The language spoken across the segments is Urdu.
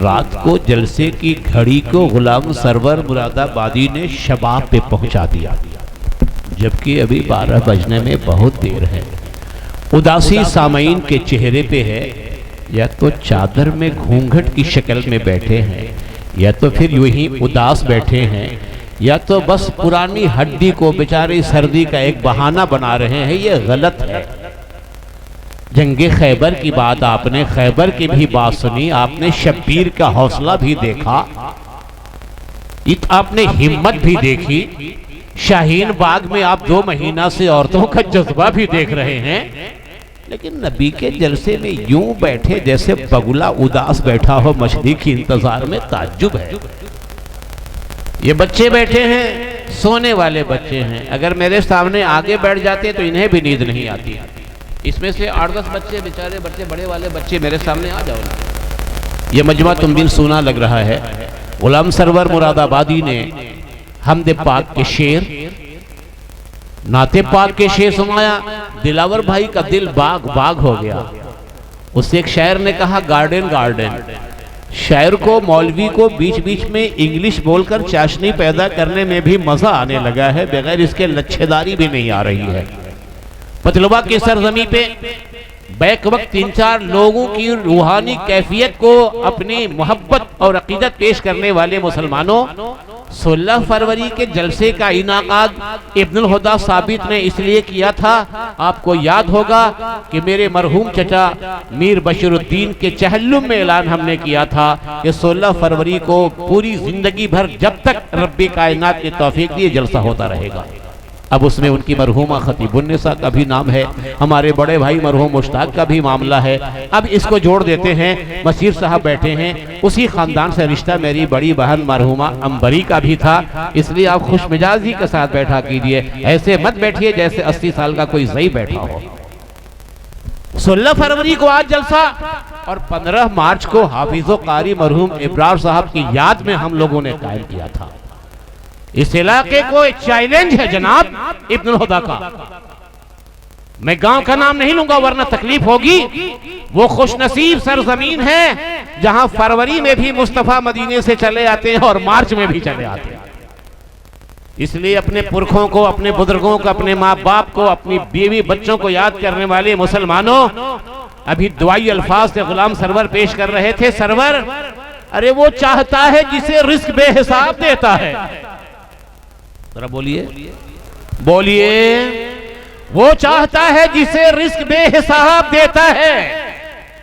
رات کو جلسے کی گھڑی کو غلام سرور مراد آبادی نے شباب پہ پہنچا دیا، جبکہ ابھی 12 بجنے میں بہت دیر ہے۔ اداسی سامعین کے چہرے پہ ہے، یا تو چادر میں گھونگھٹ کی شکل میں بیٹھے ہیں، یا تو پھر یوں ہی اداس بیٹھے ہیں، یا تو بس پرانی ہڈی کو بیچاری سردی کا ایک بہانہ بنا رہے ہیں۔ یہ غلط ہے۔ جنگ خیبر کی بات آپ نے خیبر کی بھی بات سنی، آپ نے شبیر کا حوصلہ بھی دیکھا، آپ نے ہمت بھی دیکھی۔ شاہین باغ میں آپ 2 مہینہ سے عورتوں کا جذبہ بھی دیکھ رہے ہیں، لیکن نبی کے جلسے میں یوں بیٹھے جیسے بگلا اداس بیٹھا ہو مچھلی کی انتظار میں۔ تعجب ہے۔ یہ بچے بیٹھے ہیں، سونے والے بچے ہیں، اگر میرے سامنے آگے بیٹھ جاتے تو انہیں بھی نیند نہیں آتی۔ اس میں سے 8-10 بچے بیچارے بڑے والے بچے میرے سامنے آ جاؤ۔ یہ مجمع تم دل سونا لگ رہا ہے۔ غلام سرور مراد آبادی نے حمد پاک کے شعر، نعت پاک کے شعر سنایا، دلاور بھائی کا دل باغ باغ ہو گیا۔ اس سے ایک شاعر نے کہا گارڈن گارڈن۔ شاعر کو، مولوی کو بیچ بیچ میں انگلش بول کر چاشنی پیدا کرنے میں بھی مزہ آنے لگا ہے، بغیر اس کے لچھے داری بھی نہیں آ رہی ہے۔ مطلبہ کی سرزمین پہ بیک وقت 3-4 لوگوں کی روحانی کیفیت کو اپنی محبت اور عقیدت پیش کرنے والے مسلمانوں، 16 فروری کے جلسے کا انعقاد ابن الہدیٰ ثابت نے اس لیے کیا تھا۔ آپ کو یاد ہوگا کہ میرے مرحوم چچا میر بشیر الدین کے چہلم میں اعلان ہم نے کیا تھا کہ 16 فروری کو پوری زندگی بھر جب تک رب کائنات کی توفیق دیے جلسہ ہوتا رہے گا۔ اب اس میں ان کی مرحومہ خطیب النساء کا بھی نام ہے، ہمارے بڑے بھائی مرحوم مشتاق کا بھی معاملہ ہے۔ اب اس کو جوڑ دیتے ہیں، مسیر صاحب بیٹھے ہیں، اسی خاندان سے رشتہ میری بڑی بہن مرحومہ امبری کا بھی تھا، اس لیے آپ خوش مزاجی کے ساتھ بیٹھا کیجئے، ایسے مت بیٹھیے جیسے 80 سال کا کوئی ضعیف بیٹھا ہو۔ 16 فروری کو آج جلسہ، اور 15 مارچ کو حافظ و قاری مرحوم ابرار صاحب کی یاد میں ہم لوگوں نے قائم کیا تھا۔ اس علاقے کو ایک چیلنج ہے جناب ابن الہدیٰ کا۔ میں گاؤں کا نام نہیں لوں گا ورنہ تکلیف ہوگی۔ وہ خوش نصیب سرزمین ہے جہاں فروری میں بھی مصطفیٰ مدینے سے چلے آتے ہیں اور مارچ میں بھی چلے آتے ہیں۔ اس لیے اپنے پرکھوں کو، اپنے بزرگوں کو، اپنے ماں باپ کو، اپنی بیوی بچوں کو یاد کرنے والے مسلمانوں، ابھی دعائی الفاظ سے غلام سرور پیش کر رہے تھے۔ سرور، ارے وہ چاہتا ہے جسے رزق بے حساب دیتا ہے۔ ذرا بولیے بولیے، وہ چاہتا ہے جسے رزق بے حساب دیتا ہے،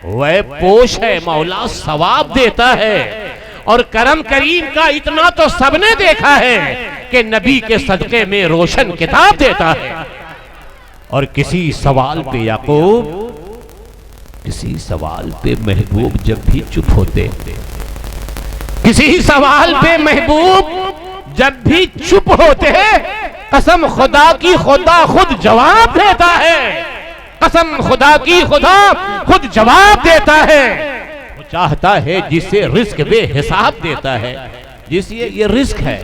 وہ پوش ہے مولا ثواب دیتا ہے، اور کرم کریم کا اتنا تو سب نے دیکھا ہے کہ نبی کے صدقے میں روشن کتاب دیتا ہے۔ اور کسی سوال پہ یعقوب، کسی سوال پہ محبوب جب بھی چپ ہوتے، کسی سوال پہ محبوب جب بھی چپ ہوتے ہیں، قسم خدا کی خدا خود جواب دیتا ہے۔ قسم خدا کی خدا خود جواب دیتا ہے۔ وہ چاہتا ہے جسے رزق بے حساب دیتا ہے۔ یہ رزق ہے،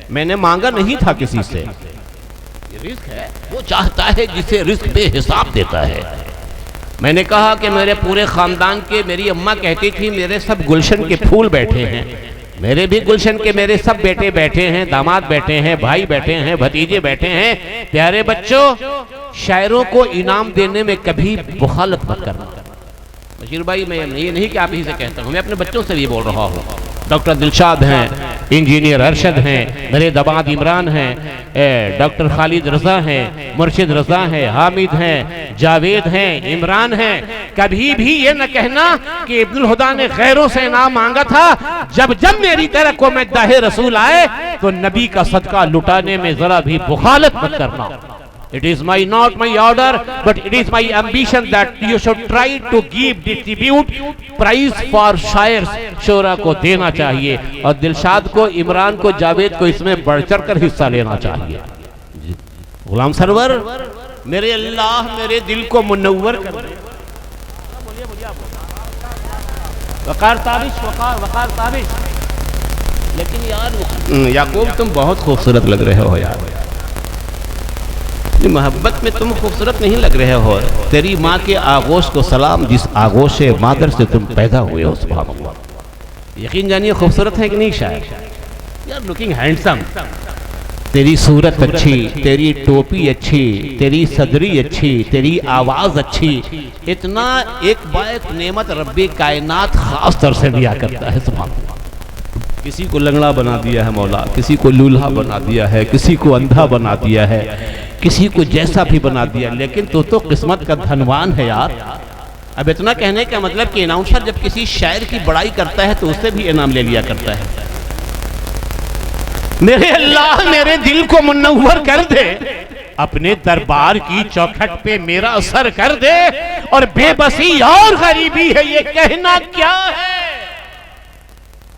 میں نے مانگا نہیں تھا کسی سے، یہ رزق ہے۔ وہ چاہتا ہے جسے رزق بے حساب دیتا ہے۔ میں نے کہا کہ میرے پورے خاندان کے، میری اماں کہتی تھی میرے سب گلشن کے پھول بیٹھے ہیں، میرے بھی گلشن کے میرے سب بیٹے بیٹھے ہیں، داماد بیٹھے ہیں، بھائی بیٹھے ہیں، بھتیجے بیٹھے ہیں۔ پیارے بچوں، شاعروں کو انعام دینے میں کبھی مخالفت مت کرنا۔ بشیر بھائی، میں یہ نہیں کہ آپ ہی سے کہتا ہوں، میں اپنے بچوں سے بھی بول رہا ہوں۔ ڈاکٹر دلشاد ہیں، انجینئر ارشد ہیں، میرے داماد عمران ہیں، ڈاکٹر خالد رضا ہیں، مرشد رضا ہیں، حامد ہیں، جاوید ہیں، عمران ہیں۔ کبھی بھی یہ نہ کہنا کہ ابن الہدیٰ نے غیروں سے انعام مانگا تھا۔ جب میری طرح کو میں داہ رسول آئے تو نبی کا صدقہ لٹانے میں ذرا بھی مخالفت مت کرنا۔ It is not my order, but it is my ambition that you should try to distribute prize for شاعر، شعراء کو دینا چاہیے، اور دلشاد کو، عمران کو، جاوید کو اس میں بڑھ چڑھ کر حصہ لینا چاہیے۔ غلام سرور، میرے اللہ میرے دل کو منور کر دے۔ وقار تابش، وقار تابش۔ لیکن یار یعقوب، تم بہت خوبصورت لگ رہے ہو یار، محبت میں تم خوبصورت نہیں لگ رہے ہو۔ تیری ماں کے آغوش کو سلام، جس آغوش مادر سے تم پیدا ہوئے ہو، سبحان اللہ۔ یقین جانیے خوبصورت ہے کہ نہیں شاعر؟ یار لوکنگ ہینڈسم، تیری صورت اچھی، تیری ٹوپی اچھی، تیری صدری اچھی، تیری آواز اچھی، اتنا ایک با ایک نعمت رب کائنات خاص طور سے دیا کرتا ہے سبحان اللہ۔ کسی کو لنگڑا بنا دیا ہے مولا، کسی کو لولہا بنا دیا ہے، کسی کو اندھا بنا دیا ہے، کسی کو جیسا بھی بنا دیا، لیکن تو قسمت کا دھنوان ہے یار۔ اب اتنا کہنے کا مطلب کہ اناؤنسر جب کسی شاعر کی بڑائی کرتا ہے تو اس سے بھی انعام لے لیا کرتا ہے۔ میرے اللہ میرے دل کو منور کر دے، اپنے دربار کی چوکھٹ پہ میرا سر کر دے، اور بے بسی اور غریبی ہے یہ کہنا کیا ہے،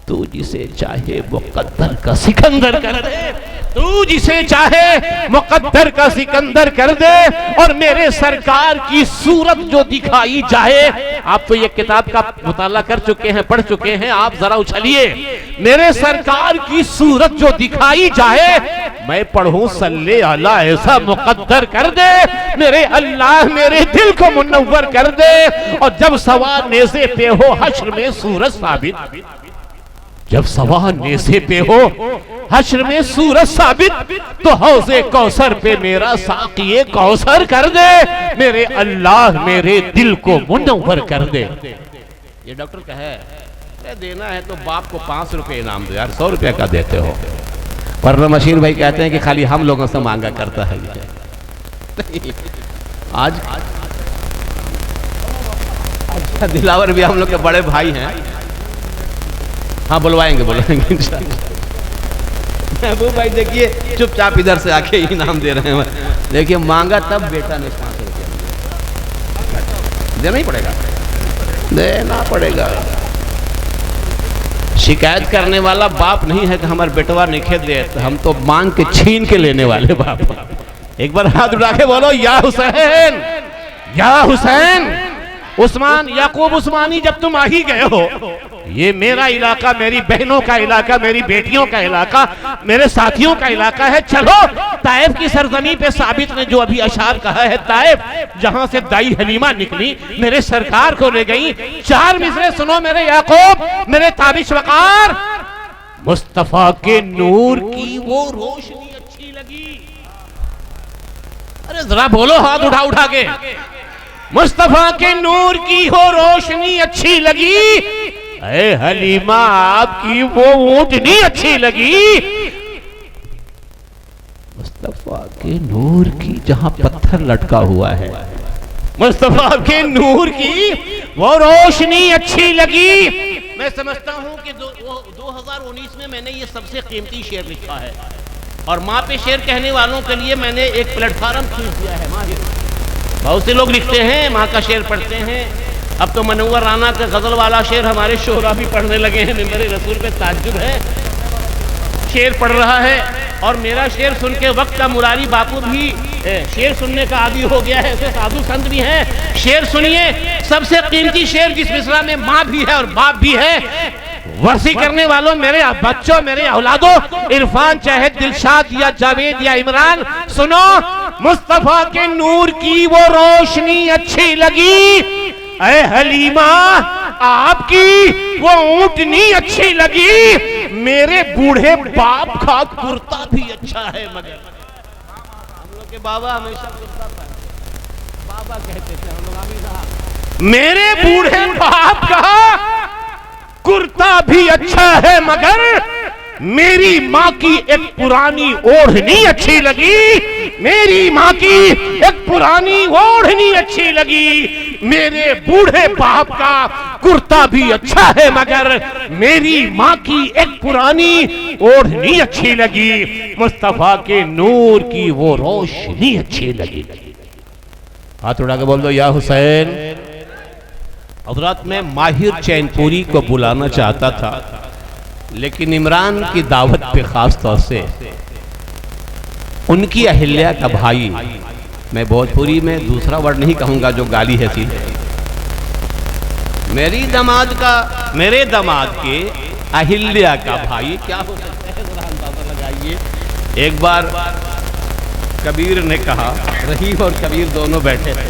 تو جسے چاہے مقدر کا سکندر کر دے، تو جسے چاہے مقدر کا سکندر کر دے، اور میرے سرکار کی صورت جو دکھائی جائے۔ آپ تو یہ کتاب کا مطالعہ کر چکے ہیں، پڑھ چکے ہیں، آپ ذرا اچھلیے، میرے سرکار کی صورت جو دکھائی جائے، میں پڑھوں صلی اللہ ایسا مقدر کر دے، میرے اللہ میرے دل کو منور کر دے، اور جب سوا نیزے پہ ہو حشر میں سورج ثابت، جب سوا نیزے پہ ہو حشر میں سورج ثابت، تو حوض کوثر پہ میرا ساقی کوثر کر دے، میرے اللہ میرے دل کو منور کر دے۔ یہ ڈاکٹر کا ہے، دینا ہے تو باپ کو 5 روپے انعام دو یار، 100 روپے کا دیتے ہو، ورنہ مشیر بھائی کہتے ہیں کہ خالی ہم لوگوں سے مانگا کرتا ہے۔ آج دلاور بھی ہم لوگ کے بڑے بھائی ہیں، ہاں بلوائیں گے انشاءاللہ۔ محبوب بھائی دیکھیے چپ چاپ ادھر سے آکے انعام دے رہے ہیں، دیکھیے مانگا تب بیٹا نے 500 روپے دینا ہی پڑے گا، دینا پڑے گا۔ شکایت کرنے والا باپ نہیں ہے کہ ہمارے بیٹوا نکھے دے، ہم تو مانگ کے چھین کے لینے والے باپ۔ ایک بار ہاتھ اٹھا کے بولو یا حسین، یا حسین۔ عثمان یعقوب عثمانی جب تم آ ہی گئے ہو، یہ میرا علاقہ، میری بہنوں کا علاقہ، میری بیٹیوں کا علاقہ، میرے ساتھیوں کا علاقہ ہے، چلو طائف کی سرزمین پہ ثابت نے جو ابھی اشعار کہا ہے، طائف جہاں سے دائی حلیمہ نکلی، میرے سرکار کو لے گئی، 4 مصرے سنو میرے یعقوب، میرے تابش وقار۔ مصطفیٰ کے نور کی وہ روشنی اچھی لگی، ارے ذرا بولو ہاتھ اٹھا اٹھا کے، مصطفیٰ کے نور کی وہ روشنی اچھی لگی، اے حلیمہ آپ کی وہ اونٹنی اچھی لگی۔ مصطفیٰ کے نور کی جہاں پتھر لٹکا ہوا ہے، مصطفیٰ کے نور کی وہ روشنی اچھی لگی۔ میں سمجھتا ہوں کہ 2019 میں نے یہ سب سے قیمتی شعر لکھا ہے، اور ماں پہ شعر کہنے والوں کے لیے میں نے ایک پلیٹ فارم کھینچ دیا ہے۔ بہت سے لوگ لکھتے ہیں، ماں کا شعر پڑھتے ہیں، اب تو منور رانا کا غزل والا شعر ہمارے شعراء بھی پڑھنے لگے ہیں، ممبر رسول پہ تعجب ہے، شعر پڑھ رہا ہے، اور میرا شعر سن کے وقت کا مراری باپو بھی شعر سننے کا عادی ہو گیا ہے، ایسے سادھو سنت بھی ہیں، شعر سنیے۔ سب سے قیمتی شعر جس مصرع میں ماں بھی ہے اور باپ بھی ہے، ورثی کرنے والوں، میرے بچوں، میرے اولادوں، عرفان چاہے دلشاد یا جاوید یا عمران، سنو، مصطفیٰ کے نور کی وہ روشنی اچھی لگی، اے حلیمہ آپ کی وہ اونٹنی اچھی لگی، میرے بوڑھے باپ کا کرتا بھی اچھا ہے، مگر ہم لوگ کے بابا ہمیشہ کرتا پہنتے، بابا کہتے تھے، ہم لوگ آمین صاحب، میرے بوڑھے باپ کا کرتا بھی اچھا ہے، مگر میری ماں کی ایک پرانی اوڑھنی اچھی لگی، میری ماں کی ایک پرانی اوڑھنی اچھی لگی، میرے بوڑھے باپ کا کرتا بھی اچھا ہے، مگر میری ماں کی ایک پرانی اوڑھنی اچھی لگی، مصطفیٰ کے نور کی وہ روشنی اچھی لگی۔ ہاتھ اٹھا کے بول دو یا حسین۔ حضرات میں ماہر چین پوری کو بلانا چاہتا تھا، لیکن عمران کی دعوت پہ خاص طور سے ان کی اہلیہ کا بھائی، میں بھوجپوری میں دوسرا ورڈ نہیں کہوں گا جو گالی ہے سی، میرے داماد کے اہلیہ کا بھائی کیا ہو سکتا ہے، ذرا اندازہ لگائیے۔ ایک بار کبیر نے کہا، رحیم اور کبیر دونوں بیٹھے تھے،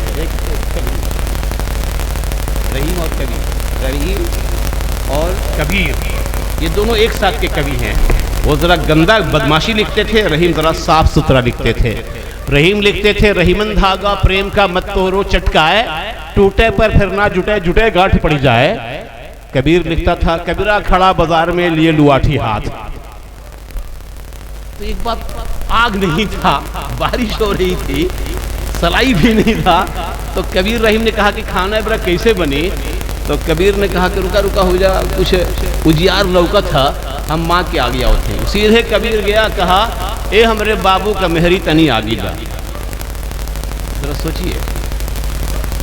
رحیم اور کبیر، رحیم اور کبیر، یہ دونوں ایک ساتھ کے کوی ہیں۔ وہ ذرا گندا بدماشی لکھتے تھے، رحیم ذرا صاف ستھرا لکھتے تھے۔ رحیم لکھتے تھے رحیمن دھاگا پریم کا مت توڑو چٹکائے، ٹوٹے پر پھر نہ جٹے جٹے گاٹھ پڑی جائے۔ کبیر لکھتا تھا کبیرہ کھڑا بازار میں لیے لواٹھی ہاتھ۔ تو ایک بات، آگ نہیں تھا، بارش ہو رہی تھی، سلائی بھی نہیں تھا، تو کبیر رحیم نے کہا کہ کھانا برا کیسے بنی؟ تو کبیر نے کہا کہ رکا رکا ہو جا، کچھ اجیار لوکا تھا، ہم ماں کے آگے ہوتے ہیں۔ سیدھے کبیر گیا، کہا اے ہمارے بابو کا مہری تنی آگی جا۔ ذرا سوچئے،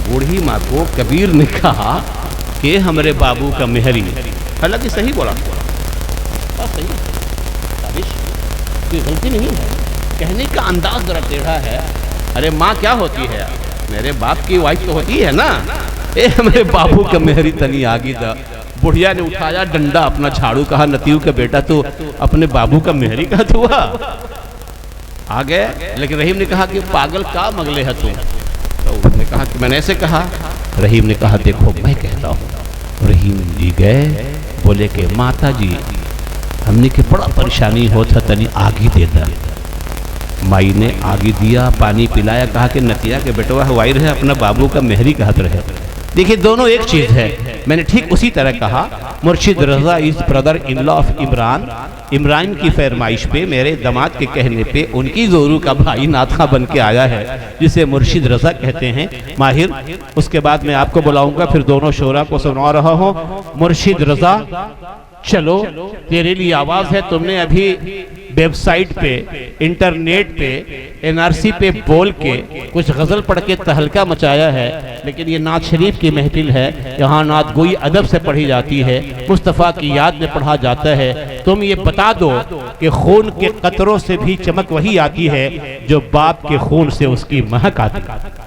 بوڑھی ماں کو کبیر نے کہا کہ ہمارے بابو کا مہری، حالانکہ صحیح بولا، صحیح، کوئی غلطی نہیں ہے، کہنے کا انداز ذرا ٹیڑھا ہے۔ ارے ماں کیا ہوتی ہے؟ میرے باپ کی وائف تو ہوتی ہے نا۔ اے ہمارے بابو کا مہری تنی آگی دا۔ بڑھیا نے اٹھایا ڈنڈا اپنا جھاڑو، کہا نتیو کا بیٹا تو اپنے بابو کا مہری کہا تو ہوا آگئے۔ لیکن رحیم نے کہا کہ پاگل کا مگلے ہے تم؟ تو انہوں نے کہا کہ میں نے ایسے کہا۔ رحیم نے کہا دیکھو میں کہتا ہوں۔ رحیم جی گئے، بولے کہ ماتا جی ہم نے کہ بڑا پریشانی ہوتا تنی آگی دے دا۔ مائی نے آگی دیا، پانی پلایا، کہا کہ نتیہ کے بیٹوا ہوائی رہے، اپنا بابو کا مہری کہت رہے۔ دیکھیں دونوں ایک چیز ہے۔ میں نے ٹھیک اسی طرح کہا مرشد رضا از برادر ان لا آف عمران، عمران کی فرمائش پہ، میرے داماد کے کہنے پہ ان کی زورو کا بھائی ناتخواں بن کے آیا ہے، جسے مرشد رضا کہتے ہیں ماہر۔ اس کے بعد میں آپ کو بلاؤں گا، پھر دونوں شعرا کو سنا رہا ہوں۔ مرشد رضا چلو تیرے لیے آواز ہے، تم نے ابھی ویب سائٹ پہ، انٹرنیٹ پہ، این آر سی پہ بول کے کچھ غزل پڑھ کے تہلکہ مچایا ہے، لیکن یہ نعت شریف کی محفل ہے، یہاں نعت گوئی ادب سے پڑھی جاتی ہے، مصطفیٰ کی یاد میں پڑھا جاتا ہے۔ تم یہ بتا دو کہ خون کے قطروں سے بھی چمک وہی آتی ہے جو باپ کے خون سے اس کی مہک آتی ہے۔